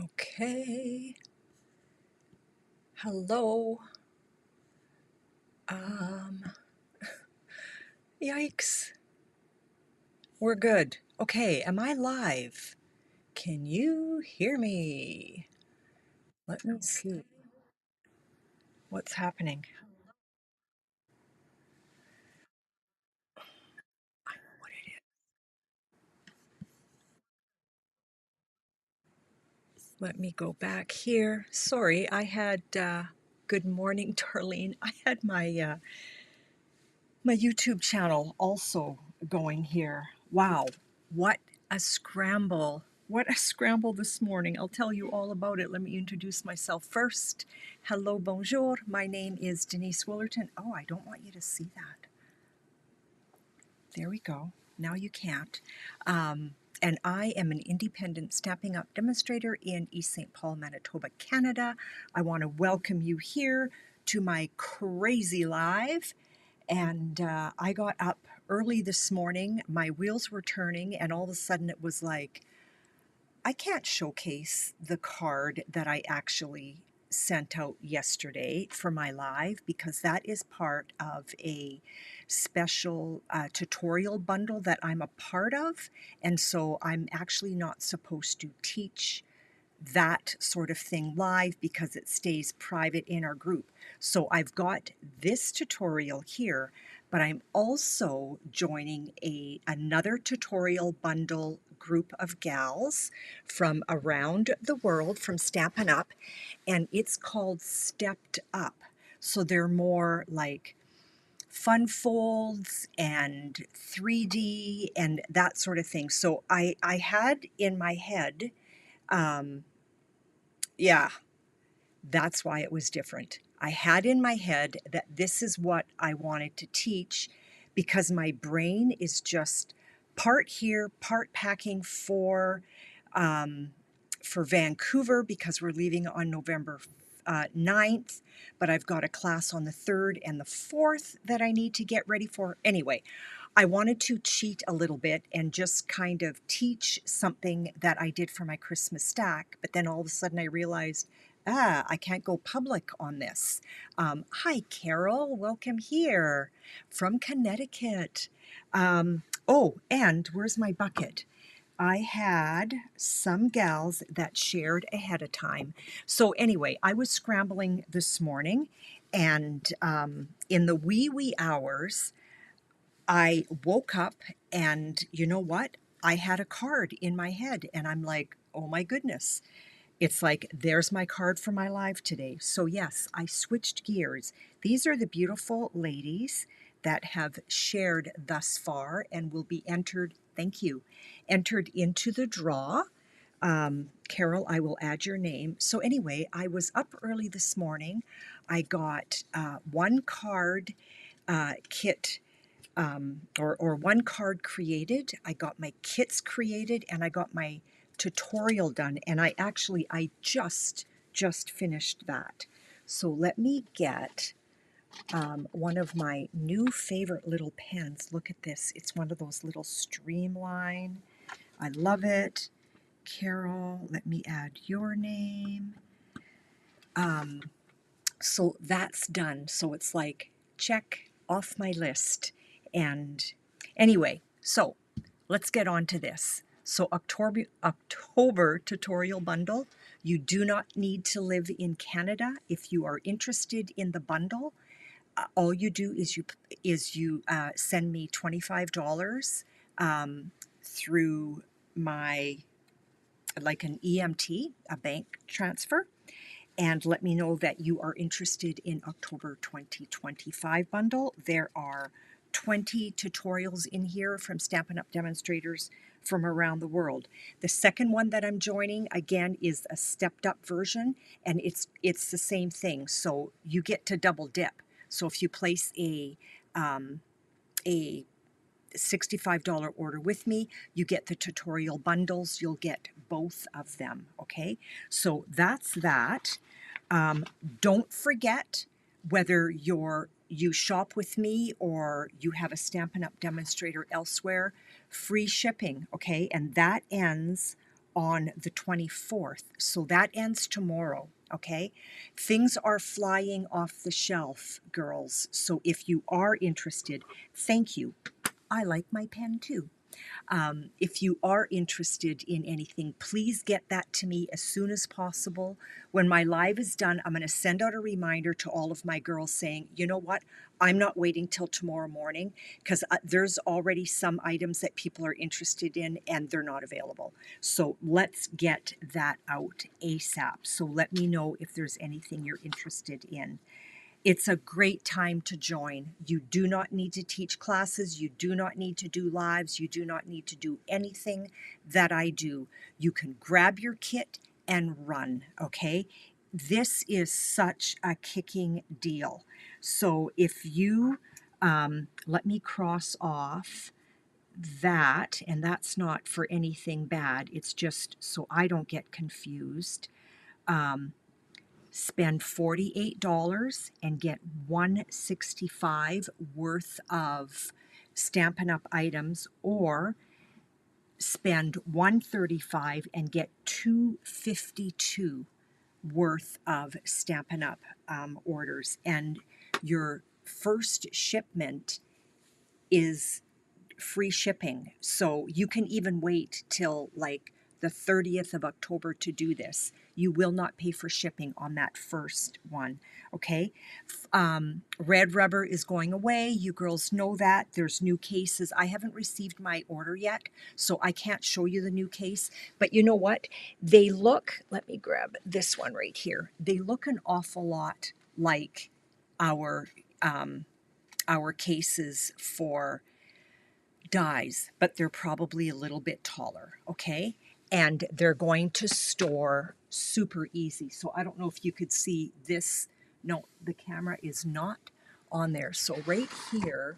Okay. Hello. Yikes. We're good. Okay, am I live? Can you hear me? Let me see what's happening. I know what it is. Let me go back here. Sorry, I had good morning, Darlene. I had my YouTube channel also going here. Wow, what a scramble. What a scramble this morning. I'll tell you all about it. Let me introduce myself first. Hello, bonjour. My name is Denise Willerton. Oh, I don't want you to see that. There we go. Now you can't. And I am an independent Stampin' Up demonstrator in East St. Paul, Manitoba, Canada. I want to welcome you here to my crazy live. And I got up early this morning, my wheels were turning, and all of a sudden it was like, I can't showcase the card that I actually sent out yesterday for my live because that is part of a special tutorial bundle that I'm a part of. And so I'm actually not supposed to teach that sort of thing live because it stays private in our group. So I've got this tutorial here, but I'm also joining another tutorial bundle group of gals from around the world from Stampin' Up, and it's called Stepped Up. So they're more like fun folds and 3D and that sort of thing. So I had in my head, yeah, that's why it was different. I had in my head that this is what I wanted to teach because my brain is just part here, part packing for Vancouver because we're leaving on November 9th, but I've got a class on the 3rd and the 4th that I need to get ready for. Anyway, I wanted to cheat a little bit and just kind of teach something that I did for my Christmas stack, but then all of a sudden I realized, I can't go public on this. Hi, Carol, welcome here from Connecticut. Oh, and where's my bucket? I had some gals that shared ahead of time. So anyway, I was scrambling this morning, and in the wee hours, I woke up and you know what? I had a card in my head and I'm like, oh my goodness. It's like, there's my card for my live today. So yes, I switched gears. These are the beautiful ladies that have shared thus far and will be entered, thank you, entered into the draw. Carol, I will add your name. So anyway, I was up early this morning. I got one card kit or one card created. I got my kits created and I got my tutorial done. And I just finished that. So let me get one of my new favorite little pens. Look at this. It's one of those little streamline. I love it. Carol, let me add your name. So that's done. So it's like, check off my list. And anyway, so let's get on to this. So October tutorial bundle. You do not need to live in Canada if you are interested in the bundle. All you do is you send me $25 through my like an EMT, a bank transfer, and let me know that you are interested in October 2025 bundle. There are 20 tutorials in here from Stampin' Up demonstrators from around the world. The second one that I'm joining, again, is a stepped up version, and it's the same thing. So you get to double dip. So if you place a $65 order with me, you get the tutorial bundles. You'll get both of them, okay? So that's that. Don't forget, whether you shop with me or you have a Stampin' Up demonstrator elsewhere, free shipping, okay? And that ends on the 24th. So that ends tomorrow, okay? Things are flying off the shelf, girls. So if you are interested, thank you. I like my pen too. If you are interested in anything, please get that to me as soon as possible. When my live is done, I'm going to send out a reminder to all of my girls saying, you know what, I'm not waiting till tomorrow morning because there's already some items that people are interested in and they're not available. So let's get that out ASAP. So let me know if there's anything you're interested in. It's a great time to join. You do not need to teach classes. You do not need to do lives. You do not need to do anything that I do. You can grab your kit and run, okay? This is such a kicking deal. So if you, let me cross off that, and that's not for anything bad. It's just so I don't get confused. Spend $48 and get $165 worth of Stampin' Up! Items, or spend $135 and get $252 worth of Stampin' Up! Orders. And your first shipment is free shipping. So you can even wait till like the 30th of October to do this. You will not pay for shipping on that first one, okay? Red rubber is going away. You girls know that. There's new cases. I haven't received my order yet, so I can't show you the new case. But you know what? They look, let me grab this one right here. They look an awful lot like our cases for dies, but they're probably a little bit taller, okay? And they're going to store super easy. So I don't know if you could see this. No, the camera is not on there. So right here,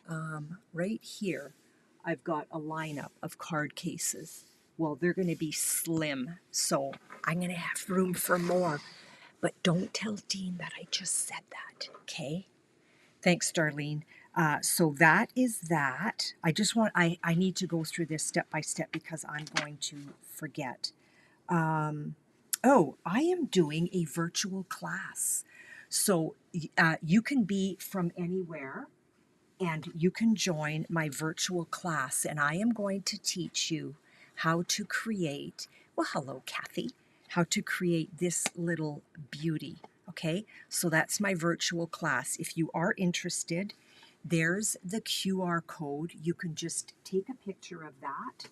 I've got a lineup of card cases. Well, they're going to be slim, so I'm going to have room for more. But don't tell Dean that I just said that, okay? Thanks, Darlene. So that is that. I need to go through this step by step because I'm going to forget. Oh, I am doing a virtual class. So you can be from anywhere and you can join my virtual class, and I am going to teach you how to create, well, hello, Kathy, how to create this little beauty. Okay, so that's my virtual class. If you are interested, there's the QR code. You can just take a picture of that,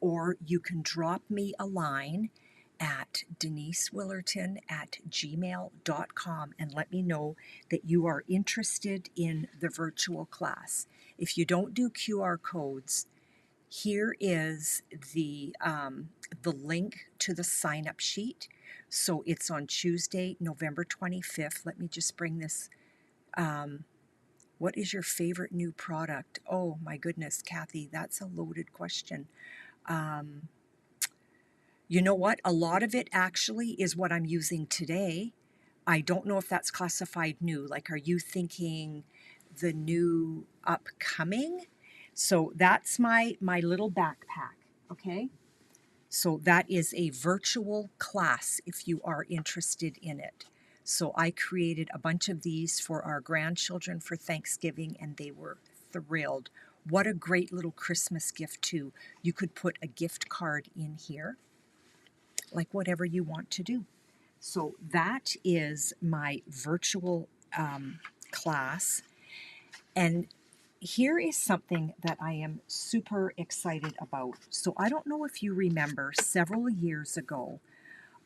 or you can drop me a line at DeniseWillerton@gmail.com and let me know that you are interested in the virtual class. If you don't do QR codes, here is the link to the sign-up sheet. So it's on Tuesday, November 25th. Let me just bring this. What is your favorite new product? Oh my goodness, Kathy, that's a loaded question. You know what? A lot of it actually is what I'm using today. I don't know if that's classified new. Like, are you thinking the new upcoming? So that's my little backpack, okay? So that is a virtual class if you are interested in it. So I created a bunch of these for our grandchildren for Thanksgiving, and they were thrilled. What a great little Christmas gift too. You could put a gift card in here, like whatever you want to do. So that is my virtual class. And here is something that I am super excited about. So I don't know if you remember, several years ago,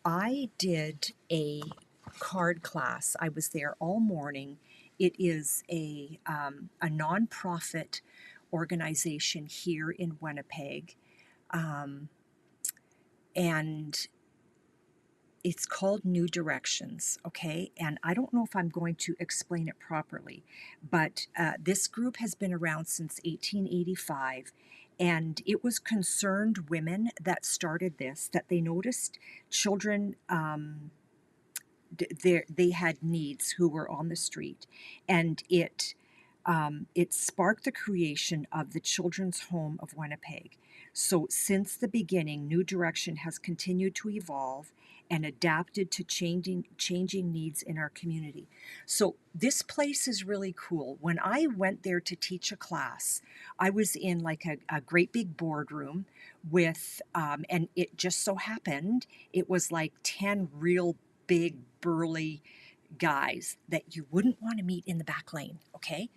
I did a card class. I was there all morning. It is a nonprofit organization here in Winnipeg. And it's called New Directions, okay? And I don't know if I'm going to explain it properly, but this group has been around since 1885, and it was concerned women that started this, that they noticed children, they had needs who were on the street, and it It sparked the creation of the Children's Home of Winnipeg. So, since the beginning, New Direction has continued to evolve and adapted to changing needs in our community. So, this place is really cool. When I went there to teach a class, I was in like a great big boardroom with, and it just so happened it was like 10 real big, burly guys that you wouldn't want to meet in the back lane, okay?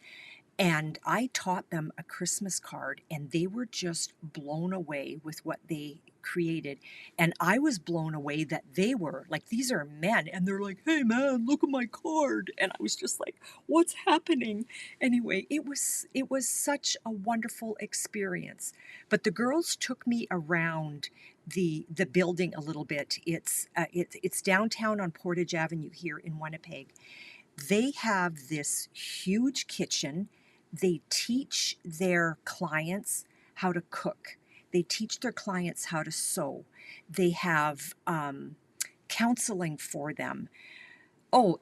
And I taught them a Christmas card, and they were just blown away with what they created. And I was blown away that they were like, these are men, and they're like, hey man, look at my card. And I was just like, what's happening? Anyway, it was such a wonderful experience. But the girls took me around the building a little bit. It's downtown on Portage Avenue here in Winnipeg. They have this huge kitchen. They teach their clients how to cook. They teach their clients how to sew. They have counseling for them. Oh,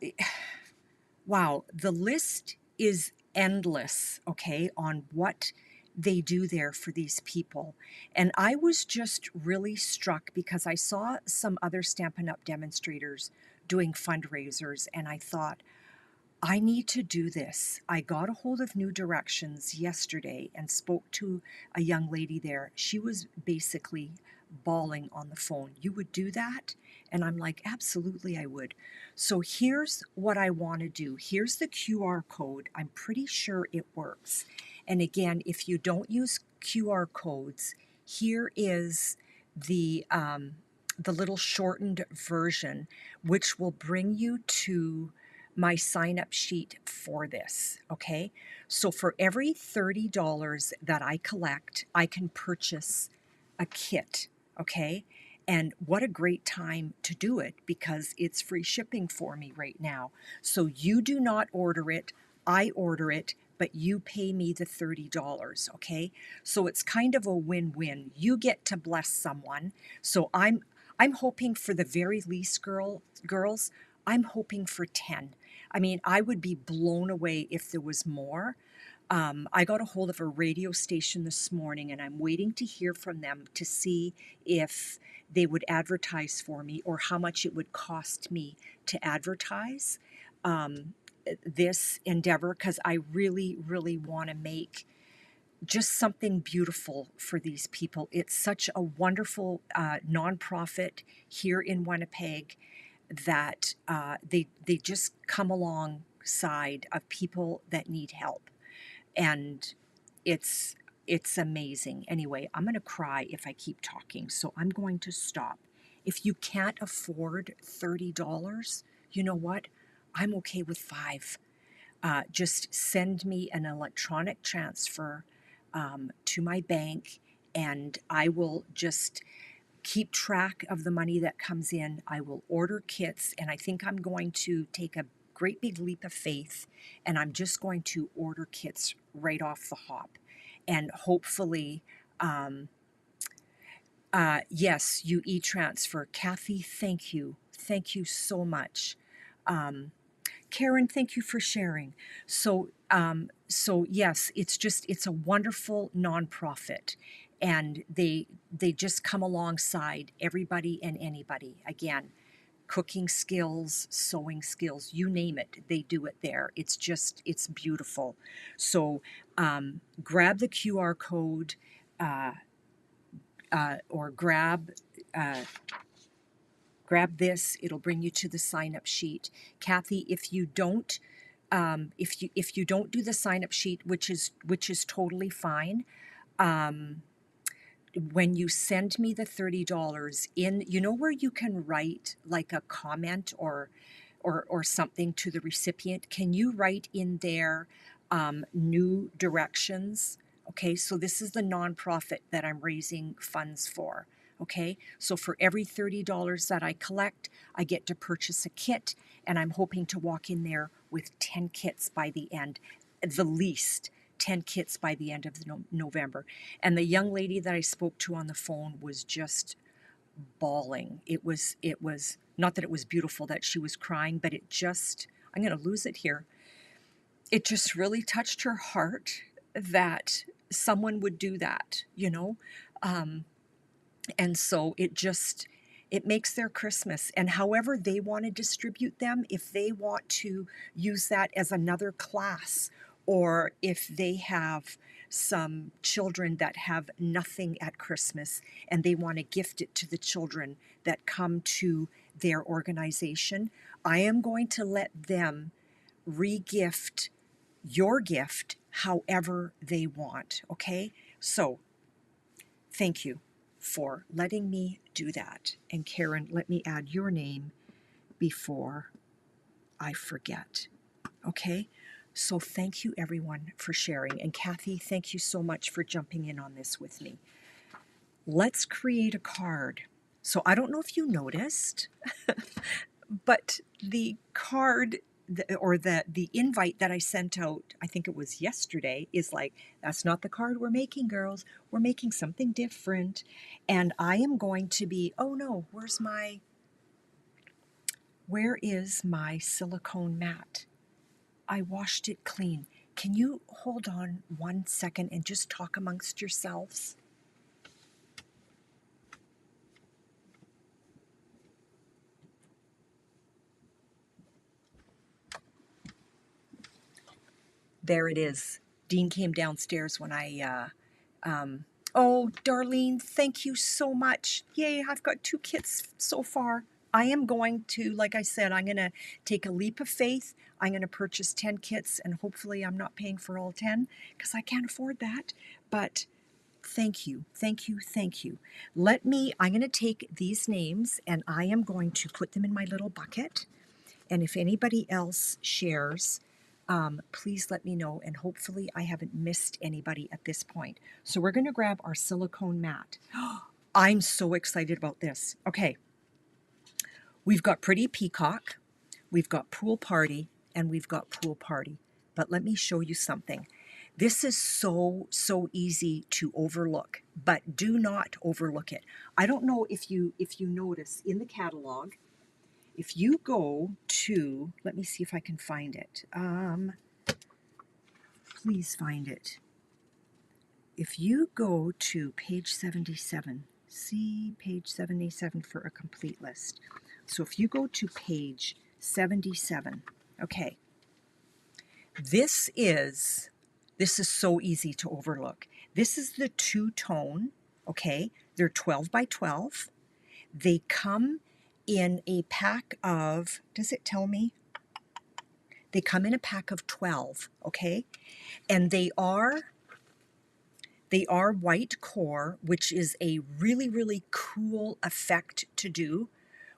wow. The list is endless, okay, on what they do there for these people. And I was just really struck because I saw some other Stampin' Up! Demonstrators doing fundraisers, and I thought, I need to do this. I got a hold of New Directions yesterday and spoke to a young lady there. She was basically bawling on the phone. You would do that? And I'm like, absolutely, I would. So here's what I want to do. Here's the QR code. I'm pretty sure it works. And again, if you don't use QR codes, here is the little shortened version, which will bring you to my sign up sheet for this, okay? So for every $30 that I collect, I can purchase a kit, okay? And what a great time to do it because it's free shipping for me right now. So you do not order it, I order it, but you pay me the $30, okay? So it's kind of a win-win. You get to bless someone. So I'm hoping for the very least, girls, I'm hoping for 10. I mean, I would be blown away if there was more. I got a hold of a radio station this morning, and I'm waiting to hear from them to see if they would advertise for me or how much it would cost me to advertise this endeavor, because I really, really want to make just something beautiful for these people. It's such a wonderful nonprofit here in Winnipeg that they just come alongside of people that need help, and it's amazing. Anyway, I'm going to cry if I keep talking, so I'm going to stop. If you can't afford $30, you know what? I'm okay with 5. Just send me an electronic transfer to my bank, and I will just keep track of the money that comes in. I will order kits, and I think I'm going to take a great big leap of faith, and I'm just going to order kits right off the hop. And hopefully, yes, you e-transfer. Kathy, thank you. Thank you so much. Karen, thank you for sharing. So yes, it's a wonderful nonprofit, and they just come alongside everybody and anybody. Again, cooking skills, sewing skills, you name it, they do it there. It's beautiful. So grab the QR code or grab this. It'll bring you to the sign up sheet. Kathy, if you don't do the sign up sheet, which is totally fine, when you send me the $30 in, you know where you can write like a comment or something to the recipient, can you write in there New Directions? Okay, so this is the nonprofit that I'm raising funds for. Okay, so for every $30 that I collect, I get to purchase a kit, and I'm hoping to walk in there with 10 kits by the end, the least 10 kits by the end of November. And the young lady that I spoke to on the phone was just bawling. It was not that it was beautiful that she was crying, but it just, I'm going to lose it here. it just really touched her heart that someone would do that, you know? Um, and so it makes their Christmas. And however they want to distribute them, if they want to use that as another class, or if they have some children that have nothing at Christmas and they want to gift it to the children that come to their organization, I am going to let them re-gift your gift however they want, okay? So thank you for letting me do that. And Karen, let me add your name before I forget. Okay? So thank you everyone for sharing. And Kathy, thank you so much for jumping in on this with me. Let's create a card. So I don't know if you noticed, but the card or the invite that I sent out, I think it was yesterday, is like, that's not the card we're making, girls. We're making something different. And I am going to be, oh no, where is my silicone mat? I washed it clean. Can you hold on 1 second and just talk amongst yourselves? There it is. Dean came downstairs when oh, Darlene, thank you so much. Yay, I've got 2 kits so far. I am going to, like I said, I'm going to take a leap of faith. I'm going to purchase 10 kits, and hopefully I'm not paying for all 10 because I can't afford that. But thank you, thank you, thank you. I'm going to take these names and I am going to put them in my little bucket. And if anybody else shares, please let me know, and hopefully I haven't missed anybody at this point. So we're going to grab our silicone mat. I'm so excited about this. Okay, we've got Pretty Peacock, we've got Pool Party, and we've got Pool Party. But let me show you something. This is so easy to overlook, but do not overlook it. I don't know if you notice in the catalog, if you go to, let me see if I can find it. Please find it. If you go to page 77, see page 77 for a complete list. So if you go to page 77, okay, this is so easy to overlook. This is the 2-tone, okay? They're 12 by 12. They come in a pack of, does it tell me? They come in a pack of 12, okay? And they are white core, which is a really cool effect to do.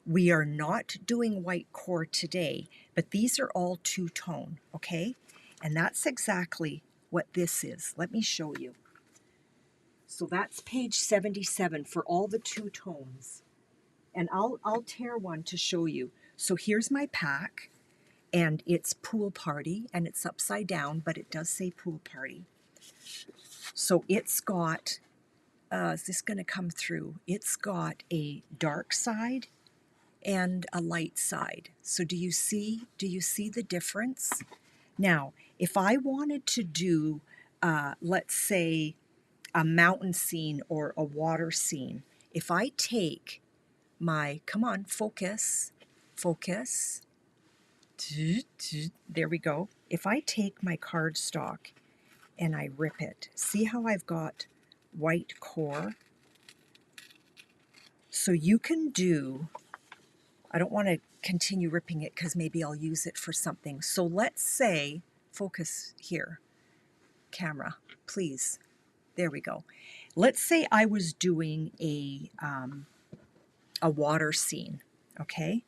We are not doing white core today, but these are all 2-tone, okay? And that's exactly what this is. Let me show you. So that's page 77 for all the 2 tones. And I'll tear one to show you. So here's my pack, and it's Pool Party, and it's upside down, but it does say Pool Party. So it's got, is this going to come through? It's got a dark side and a light side. So do you see the difference? Now, if I wanted to do, let's say, a mountain scene or a water scene, if I take my, come on, focus, there we go. If I take my cardstock and I rip it, see how I've got white core? So you can do, I don't want to continue ripping it because maybe I'll use it for something. So let's say, focus here, camera, please. There we go. Let's say I was doing a water scene, okay?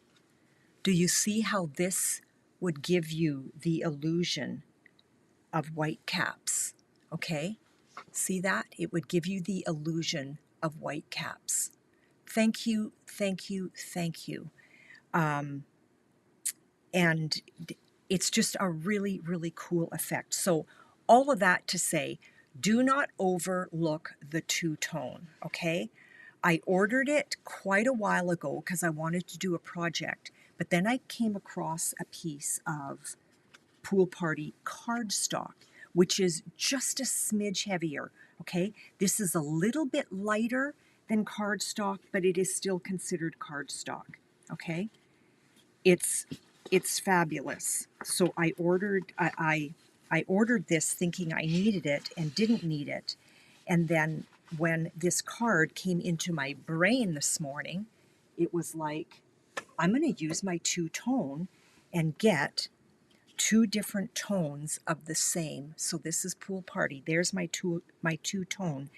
Do you see how this would give you the illusion of white caps, okay? See that? It would give you the illusion of white caps. Thank you, thank you, thank you. And it's just a really cool effect. So all of that to say, do not overlook the 2-tone, okay? I ordered it quite a while ago because I wanted to do a project, but then I came across a piece of Pool Party cardstock, which is just a smidge heavier, okay? This is a little bit lighter than cardstock, but it is still considered cardstock, okay? It's fabulous. So I ordered this thinking I needed it and didn't need it. And then when this card came into my brain this morning, it was like, I'm going to use my two-tone and get two different tones of the same. So this is Pool Party. There's my two-tone.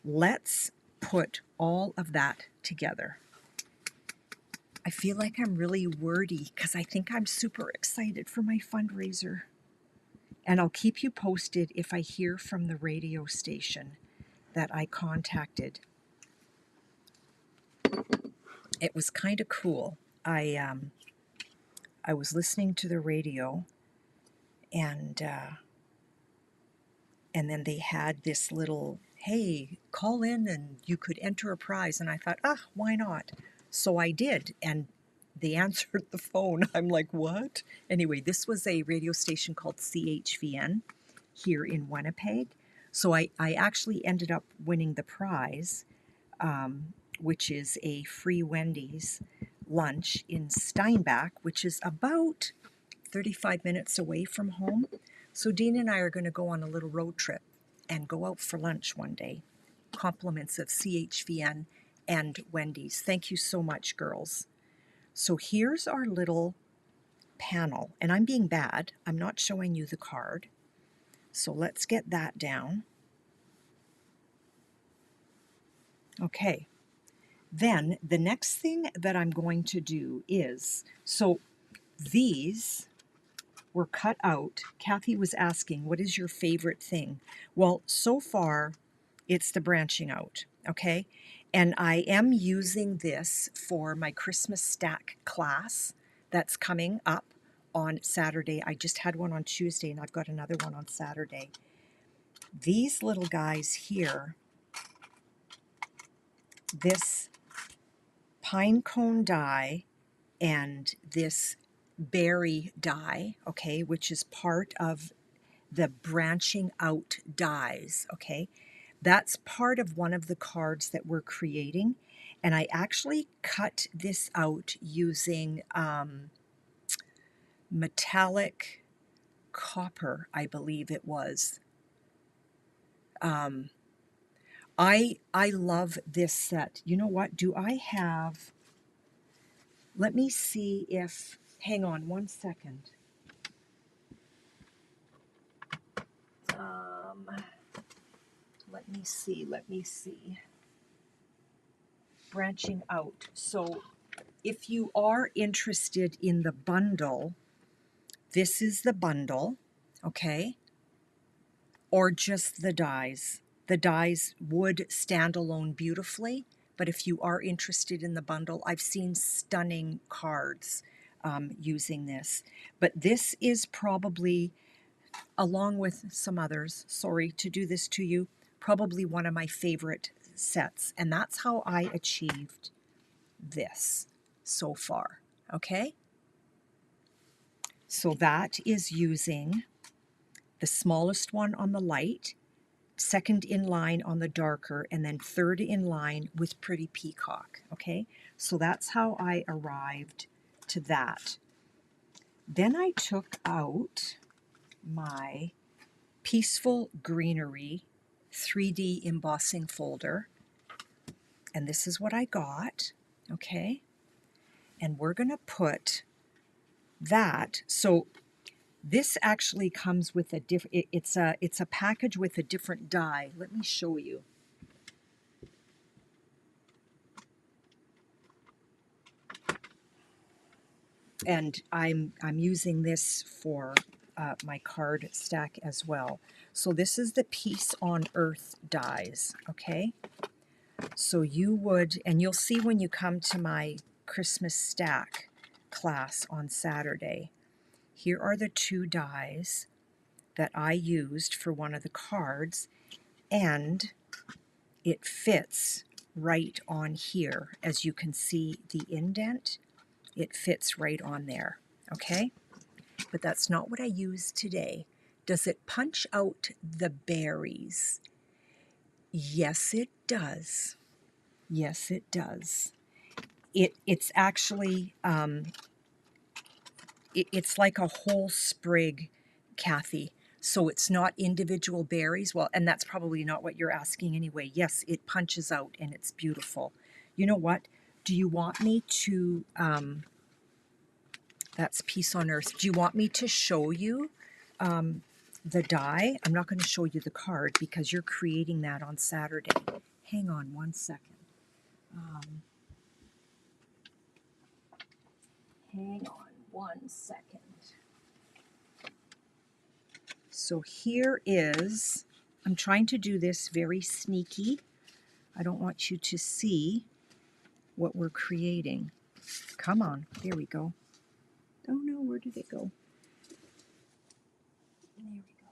Let's put all of that together. I feel like I'm really wordy because I think I'm super excited for my fundraiser. And I'll keep you posted if I hear from the radio station that I contacted. It was kind of cool. I was listening to the radio, and then they had this little, hey, call in and you could enter a prize. And I thought, why not? So I did, and they answered the phone. I'm like, what? Anyway, this was a radio station called CHVN here in Winnipeg. So I actually ended up winning the prize, which is a free Wendy's lunch in Steinbach, which is about 35 minutes away from home. So Dean and I are going to go on a little road trip and go out for lunch one day. Compliments of CHVN and Wendy's. Thank you so much, girls. So here's our little panel, and I'm being bad. I'm not showing you the card. So let's get that down. Okay. Then the next thing that I'm going to do is, so these were cut out. Kathy was asking, what is your favorite thing? Well, so far, it's the branching out, okay? And I am using this for my Christmas stack class that's coming up on Saturday. I just had one on Tuesday, and I've got another one on Saturday. These little guys here, this pine cone die and this berry die, okay, which is part of the branching out dies, okay? That's part of one of the cards that we're creating, and I actually cut this out using metallic copper, I believe it was. I love this set. You know what? Do I have... Let me see if... Hang on one second. Let me see. Branching out. So if you are interested in the bundle, this is the bundle, okay? Or just the dies. The dies would stand alone beautifully, but if you are interested in the bundle, I've seen stunning cards using this. But this is probably, along with some others, sorry to do this to you, probably one of my favorite sets. And that's how I achieved this so far, okay? So that is using the smallest one on the light, second in line on the darker, and then third in line with Pretty Peacock, okay? So that's how I arrived to that. Then I took out my Peaceful Greenery 3D embossing folder, and this is what I got, okay? And we're gonna put that, so this actually comes with a different, it's a package with a different die. Let me show you. And I'm using this for my card stack as well. So this is the Peace on Earth dies, okay? So you would, and you'll see when you come to my Christmas stack class on Saturday, here are the two dies that I used for one of the cards, and it fits right on here. As you can see the indent, it fits right on there, okay? but that's not what I used today. Does it punch out the berries? Yes, it does. Yes, it does. It's actually, it's like a whole sprig, Kathy. So it's not individual berries. Well, and that's probably not what you're asking anyway. Yes, it punches out and it's beautiful. You know what? Do you want me to, that's Peace on Earth. Do you want me to show you the die? I'm not going to show you the card because you're creating that on Saturday. Hang on one second. Hang on one second. So here is, I'm trying to do this very sneaky. I don't want you to see what we're creating. Come on, there we go. Oh no, where did it go? There we go.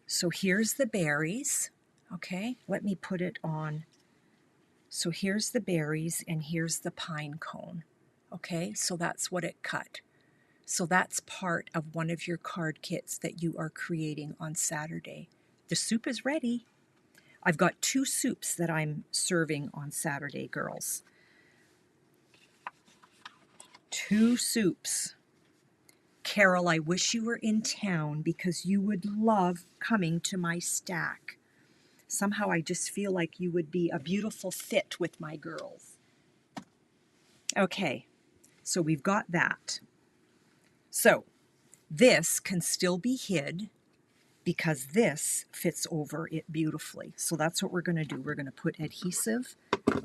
So here's the berries, okay? Let me put it on. So here's the berries and here's the pine cone, okay? So that's what it cut. So that's part of one of your card kits that you are creating on Saturday. The soup is ready. I've got 2 soups that I'm serving on Saturday, girls. 2 soups. Carol, I wish you were in town because you would love coming to my stack. Somehow I just feel like you would be a beautiful fit with my girls. Okay, so we've got that. So this can still be hid because this fits over it beautifully. So that's what we're going to do. We're going to put adhesive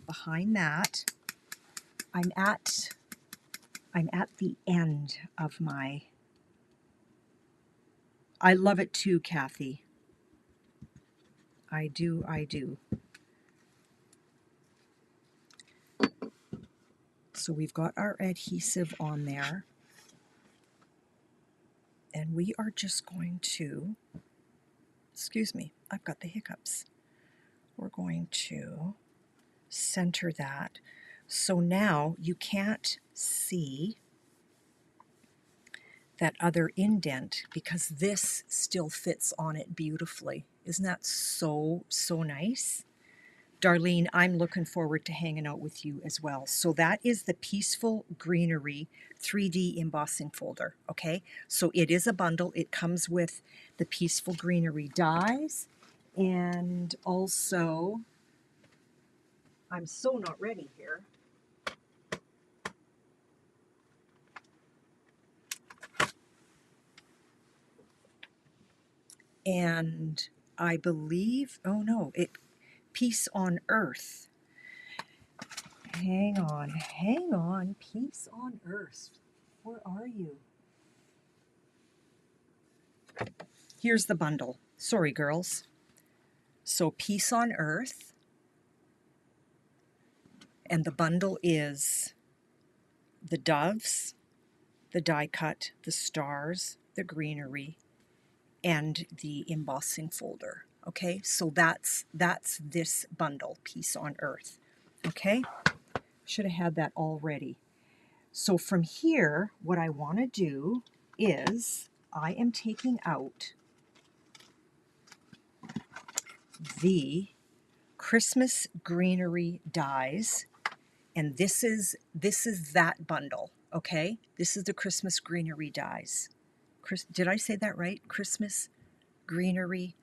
behind that. I'm at the end of my... I love it too, Kathy. I do. So we've got our adhesive on there. And we are just going to, excuse me, I've got the hiccups. We're going to center that. So now you can't see that other indent because this still fits on it beautifully. Isn't that so nice? Darlene, I'm looking forward to hanging out with you as well. So that is the Peaceful Greenery 3D embossing folder, okay? So it is a bundle. It comes with the Peaceful Greenery dies, and also, I'm so not ready here. And I believe, oh no, Peace on Earth. Hang on, Peace on Earth. Where are you? Here's the bundle. Sorry, girls. So Peace on Earth. And the bundle is the doves, the die cut, the stars, the greenery, and the embossing folder. Okay, so that's this bundle, Peace on Earth. Okay, should have had that all ready. So from here, what I want to do is I am taking out the Christmas Greenery dies, and this is that bundle, okay? This is the Christmas Greenery dies. Did I say that right? Christmas Greenery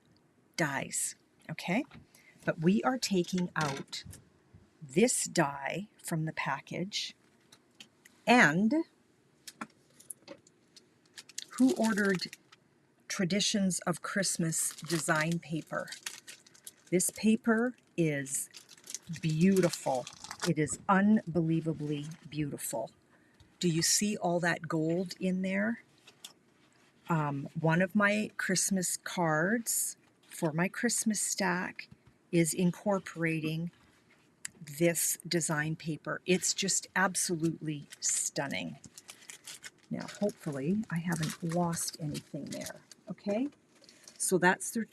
dies, okay? But we are taking out this die from the package. And who ordered Traditions of Christmas design paper? This paper is beautiful. It is unbelievably beautiful. Do you see all that gold in there? One of my Christmas cards for my Christmas stack is incorporating this design paper. It's just absolutely stunning. Now, hopefully, I haven't lost anything there. Okay? So that's the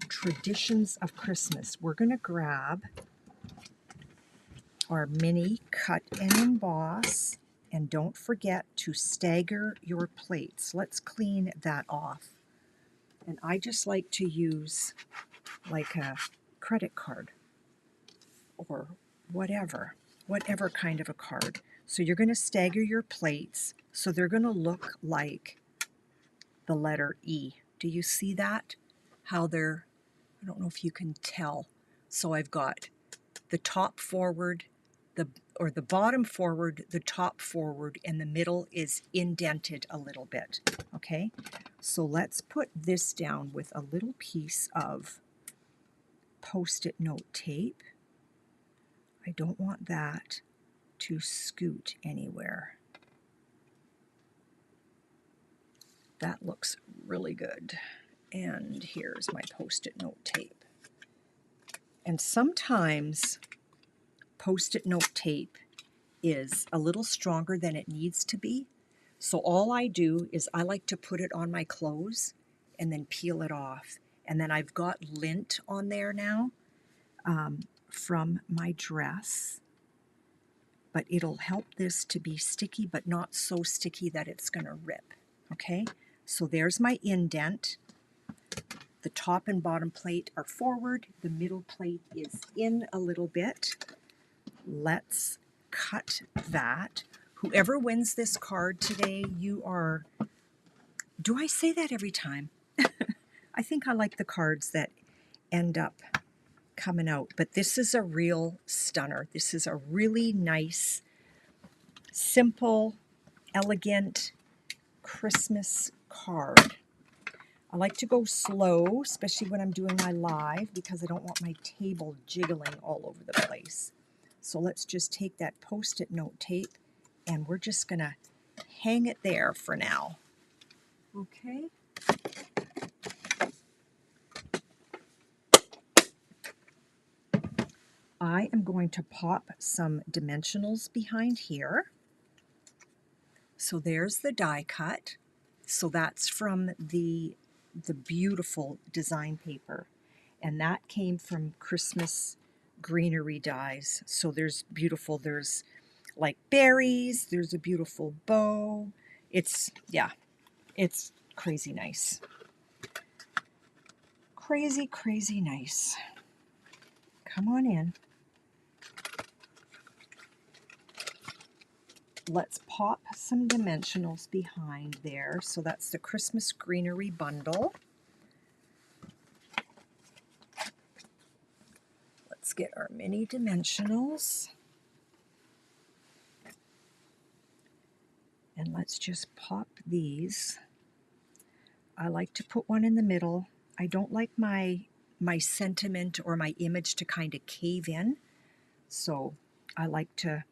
Traditions of Christmas. We're going to grab our mini cut and emboss. And don't forget to stagger your plates. Let's clean that off. And I just like to use like a credit card or whatever kind of a card. So you're going to stagger your plates so they're going to look like the letter E. Do you see that? How they're, I don't know if you can tell. So I've got the top forward, the bottom forward, the top forward, and the middle is indented a little bit. Okay, so let's put this down with a little piece of Post-it note tape. I don't want that to scoot anywhere. That looks really good. And here's my Post-it note tape. And sometimes Post-it note tape is a little stronger than it needs to be. So all I do is I like to put it on my clothes and then peel it off. And then I've got lint on there now from my dress. But it'll help this to be sticky, but not so sticky that it's going to rip. Okay, so there's my indent. The top and bottom plate are forward. The middle plate is in a little bit. Let's cut that. Whoever wins this card today, you are... Do I say that every time? I think I like the cards that end up coming out. But this is a real stunner. This is a really nice, simple, elegant Christmas card. I like to go slow, especially when I'm doing my live, because I don't want my table jiggling all over the place. So let's just take that Post-it note tape and we're just going to hang it there for now. Okay. I am going to pop some dimensionals behind here. So there's the die cut. So that's from the beautiful design paper. And that came from Christmas greenery dies. So there's beautiful, there's like berries, there's a beautiful bow. It's, yeah, it's crazy nice. Crazy, crazy nice. Come on in. Let's pop some dimensionals behind there. So that's the Christmas greenery bundle. Let's get our mini dimensionals. And let's just pop these. I like to put one in the middle. I don't like my sentiment or my image to kind of cave in. So I like to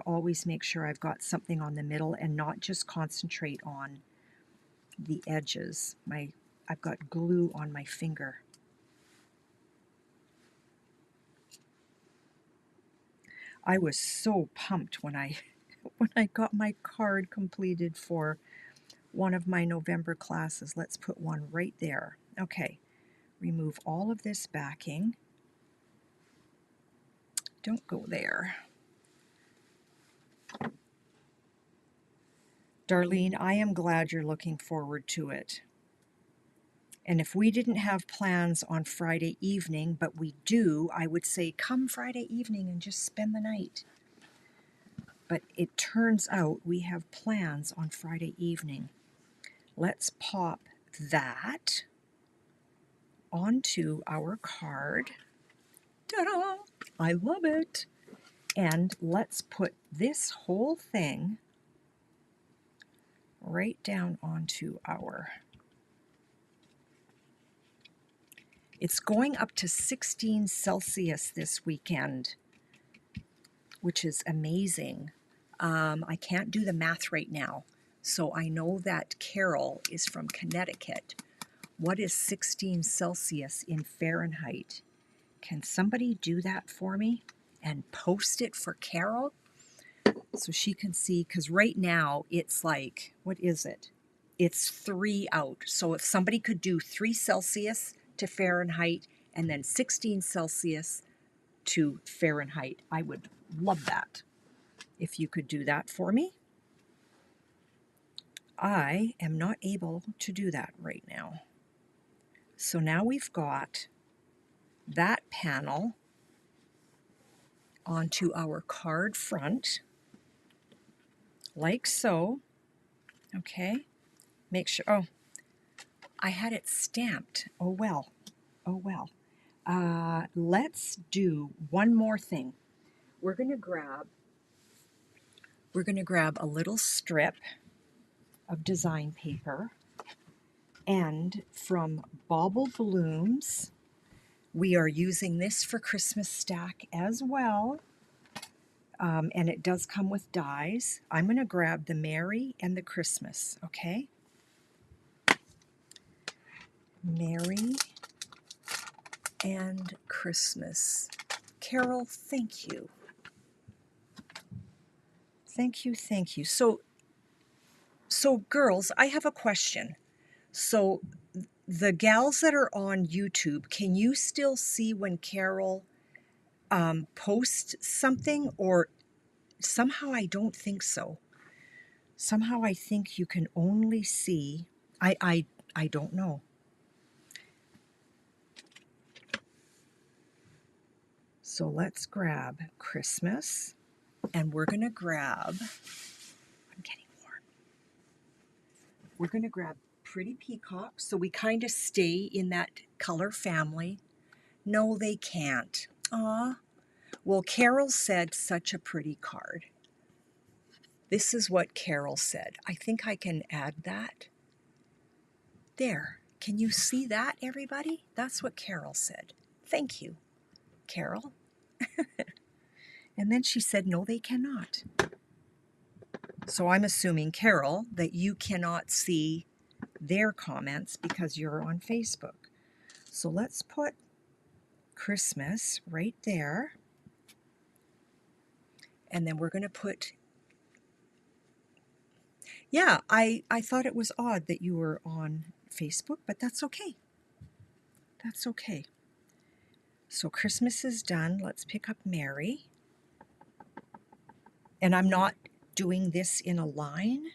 always make sure I've got something on the middle and not just concentrate on the edges. I've got glue on my finger. I was so pumped when I got my card completed for one of my November classes. Let's put one right there. Okay, remove all of this backing. Don't go there. Darlene, I am glad you're looking forward to it. And if we didn't have plans on Friday evening, but we do, I would say come Friday evening and just spend the night. But it turns out we have plans on Friday evening. Let's pop that onto our card. Ta-da! I love it. And let's put this whole thing right down onto our... It's going up to 16 Celsius this weekend, which is amazing. I can't do the math right now, so I know that Carol is from Connecticut. What is 16 Celsius in Fahrenheit? Can somebody do that for me and post it for Carol so she can see? Because right now it's like, what is it? It's 3 out. So if somebody could do 3 Celsius to Fahrenheit and then 16 Celsius to Fahrenheit, I would love that if you could do that for me. I am not able to do that right now. So now we've got that panel onto our card front, like so. Okay, make sure, oh, I had it stamped. Oh well, oh well. Let's do one more thing. We're gonna grab a little strip of design paper, and from Bauble Blooms, we are using this for Christmas stack as well. And it does come with dies. I'm going to grab the Merry and the Christmas, okay? Merry and Christmas. Carol, thank you. Thank you, thank you. So girls, I have a question. So the gals that are on YouTube, can you still see when Carol posts something, or somehow I don't think so? Somehow I think you can only see, I don't know. So let's grab Christmas, and we're gonna grab, I'm getting warm. We're gonna grab Pretty Peacock, so we kind of stay in that color family. No, they can't. Aw. Well, Carol said such a pretty card. This is what Carol said. I think I can add that. There. Can you see that, everybody? That's what Carol said. Thank you, Carol. And then she said, no, they cannot. So I'm assuming, Carol, that you cannot see their comments because you're on Facebook. So let's put Christmas right there. And then we're going to put, yeah, I thought it was odd that you were on Facebook, but that's okay. That's okay. So Christmas is done. Let's pick up Merry. And I'm not doing this in a line.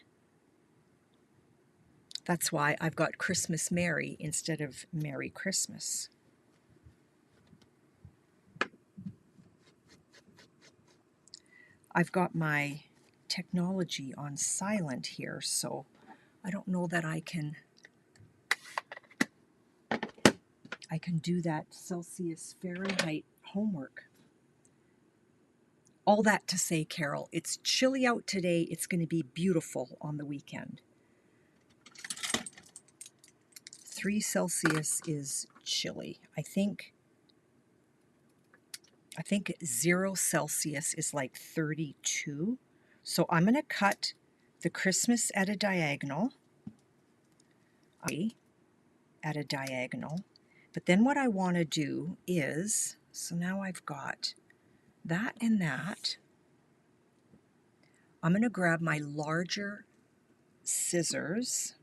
That's why I've got Christmas Merry instead of Merry Christmas. I've got my technology on silent here, so I don't know that I can do that Celsius Fahrenheit homework. All that to say, Carol, it's chilly out today. It's going to be beautiful on the weekend. 3 Celsius is chilly. I think 0 Celsius is like 32. So I'm going to cut the Christmas at a diagonal. At a diagonal. But then what I want to do is, so now I've got that and that. I'm going to grab my larger scissors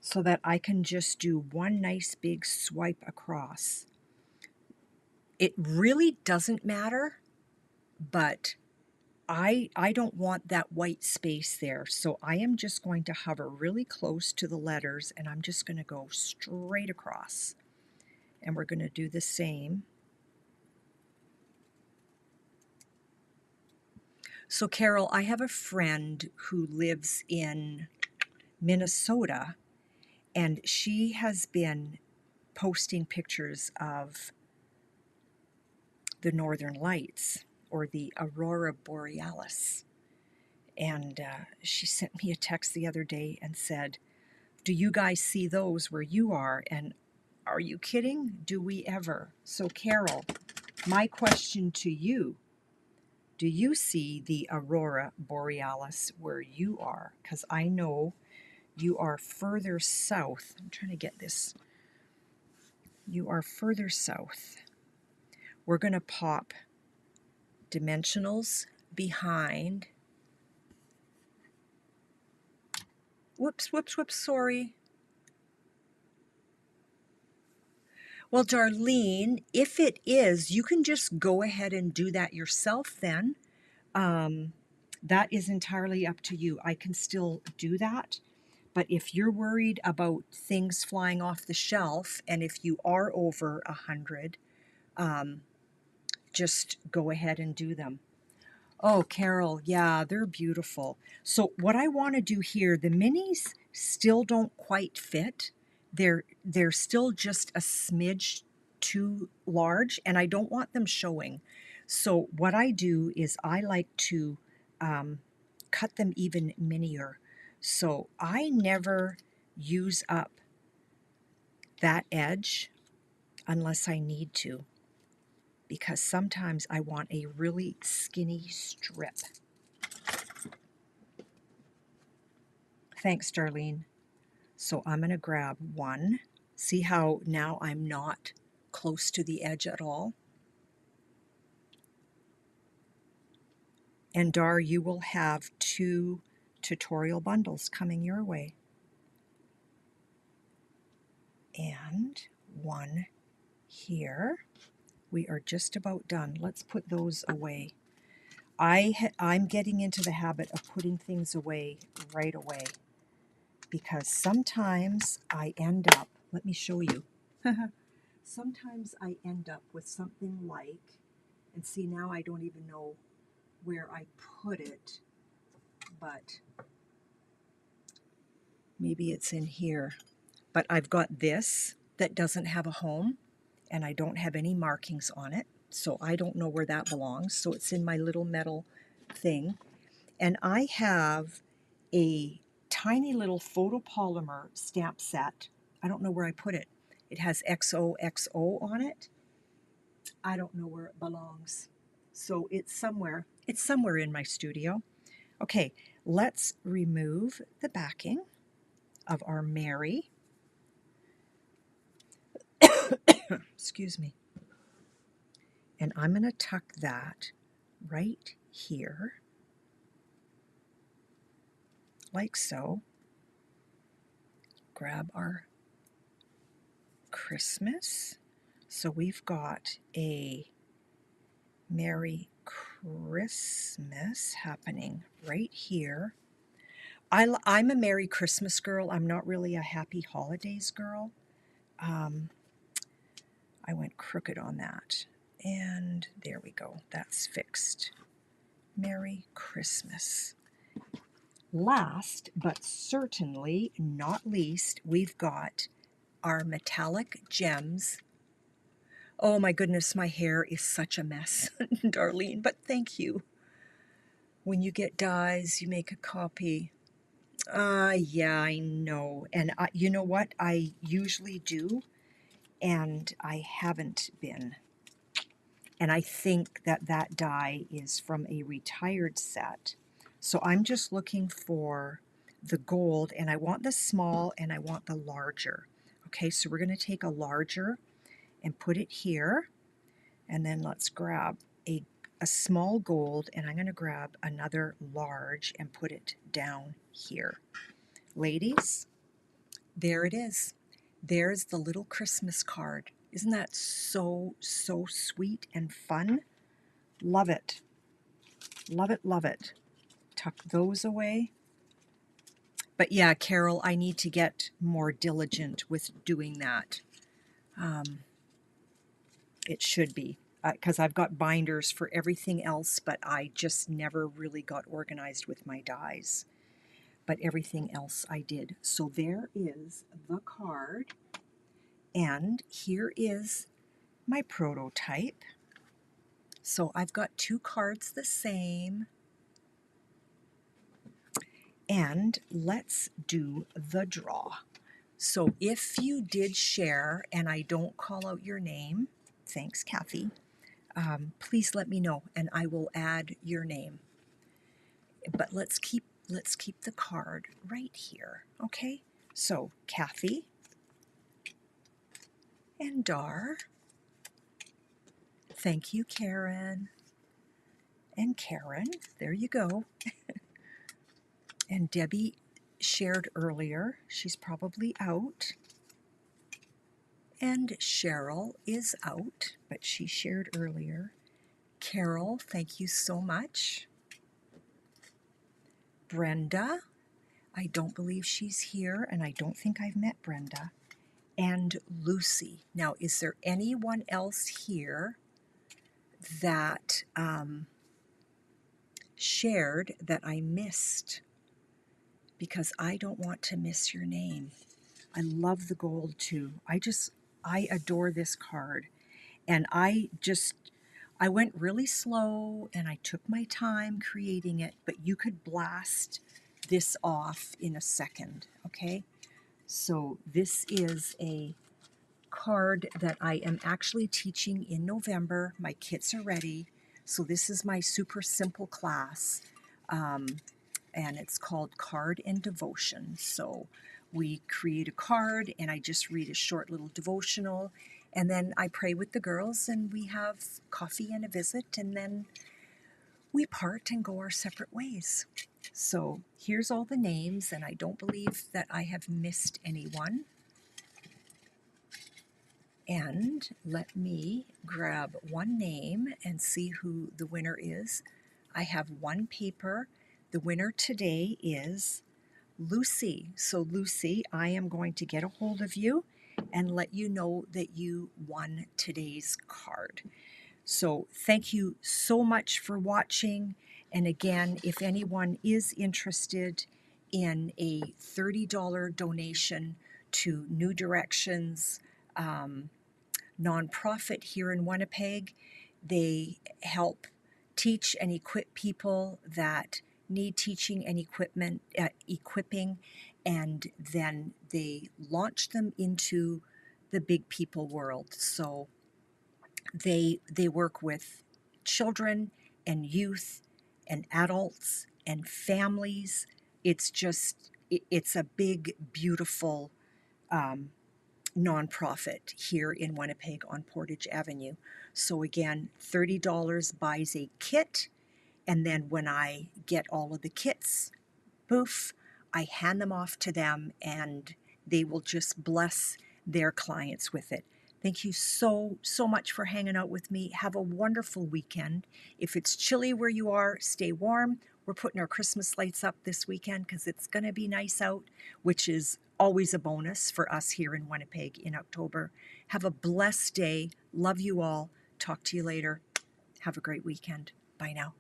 so that I can just do one nice big swipe across. It really doesn't matter, but I don't want that white space there, so I am just going to hover really close to the letters, and I'm just going to go straight across. And we're going to do the same. So Carol, I have a friend who lives in Minnesota, and she has been posting pictures of the Northern Lights, or the Aurora Borealis. And she sent me a text the other day and said, do you guys see those where you are? And are you kidding? Do we ever? So Carol, my question to you, do you see the Aurora Borealis where you are? Because I know you are further south. I'm trying to get this. You are further south. We're going to pop dimensionals behind. Whoops, sorry. Well, Darlene, if it is, you can just go ahead and do that yourself then. That is entirely up to you. I can still do that. But if you're worried about things flying off the shelf, and if you are over 100, just go ahead and do them. Oh, Carol, yeah, they're beautiful. So what I want to do here, the minis still don't quite fit. They're still just a smidge too large, and I don't want them showing. So what I do is I like to cut them even minier. So I never use up that edge unless I need to, because sometimes I want a really skinny strip. Thanks, Darlene. So I'm going to grab one. See how now I'm not close to the edge at all? And Dar, you will have 2 tutorial bundles coming your way. And one here. We are just about done. Let's put those away. I'm getting into the habit of putting things away right away, because sometimes I end up, let me show you. Sometimes I end up with something like, and see now I don't even know where I put it, but maybe it's in here. But I've got this that doesn't have a home, and I don't have any markings on it, so I don't know where that belongs. So it's in my little metal thing. And I have a tiny little photopolymer stamp set. I don't know where I put it. It has XOXO on it. I don't know where it belongs. So it's somewhere in my studio. Okay, let's remove the backing of our Mary. Excuse me. And I'm going to tuck that right here, like so. Grab our Christmas. So we've got a Merry Christmas happening right here. I'm a Merry Christmas girl. I'm not really a Happy Holidays girl. I went crooked on that. And there we go. That's fixed. Merry Christmas. Last, but certainly not least, we've got our metallic gems. Oh my goodness, my hair is such a mess, Darlene, but thank you. When you get dies, you make a copy. Yeah, I know. And you know what? I usually do, and I haven't been. And I think that that die is from a retired set. So I'm just looking for the gold, and I want the small and I want the larger. Okay, so we're going to take a larger and put it here, and then let's grab a small gold, and I'm going to grab another large and put it down here. Ladies, there it is. There's the little Christmas card. Isn't that so, so sweet and fun? Love it. Love it, love it. Tuck those away. But yeah, Carol, I need to get more diligent with doing that. It should be, because I've got binders for everything else, but I just never really got organized with my dies. But everything else I did. So there is the card, and here is my prototype. So I've got 2 cards the same. And let's do the draw. So if you did share and I don't call out your name, thanks Kathy, please let me know and I will add your name. But let's keep the card right here, okay? So Kathy and Dar, thank you Karen, and Karen, there you go. And Debbie shared earlier, she's probably out. And Cheryl is out, but she shared earlier. Carol, thank you so much. Brenda. I don't believe she's here, and I don't think I've met Brenda. And Lucy. Now, is there anyone else here that shared that I missed? Because I don't want to miss your name. I love the gold too. I adore this card. And I went really slow and I took my time creating it, but you could blast this off in a second, okay? So this is a card that I am actually teaching in November. My kits are ready. So this is my super simple class. And it's called Card and Devotion. So we create a card and I just read a short little devotional, and then I pray with the girls and we have coffee and a visit, and then we part and go our separate ways. So here's all the names, and I don't believe that I have missed anyone. And let me grab one name and see who the winner is. I have one paper. The winner today is Lucy. So Lucy, I am going to get a hold of you and let you know that you won today's card. So thank you so much for watching. And again, if anyone is interested in a $30 donation to New Directions nonprofit here in Winnipeg, they help teach and equip people that need teaching and equipping, and then they launch them into the big people world. So they work with children and youth and adults and families. It's a big, beautiful nonprofit here in Winnipeg on Portage Avenue. So again, $30 buys a kit, and then when I get all of the kits, poof, I hand them off to them and they will just bless their clients with it. Thank you so much for hanging out with me. Have a wonderful weekend. If it's chilly where you are, stay warm. We're putting our Christmas lights up this weekend because it's going to be nice out, which is always a bonus for us here in Winnipeg in October. Have a blessed day. Love you all. Talk to you later. Have a great weekend. Bye now.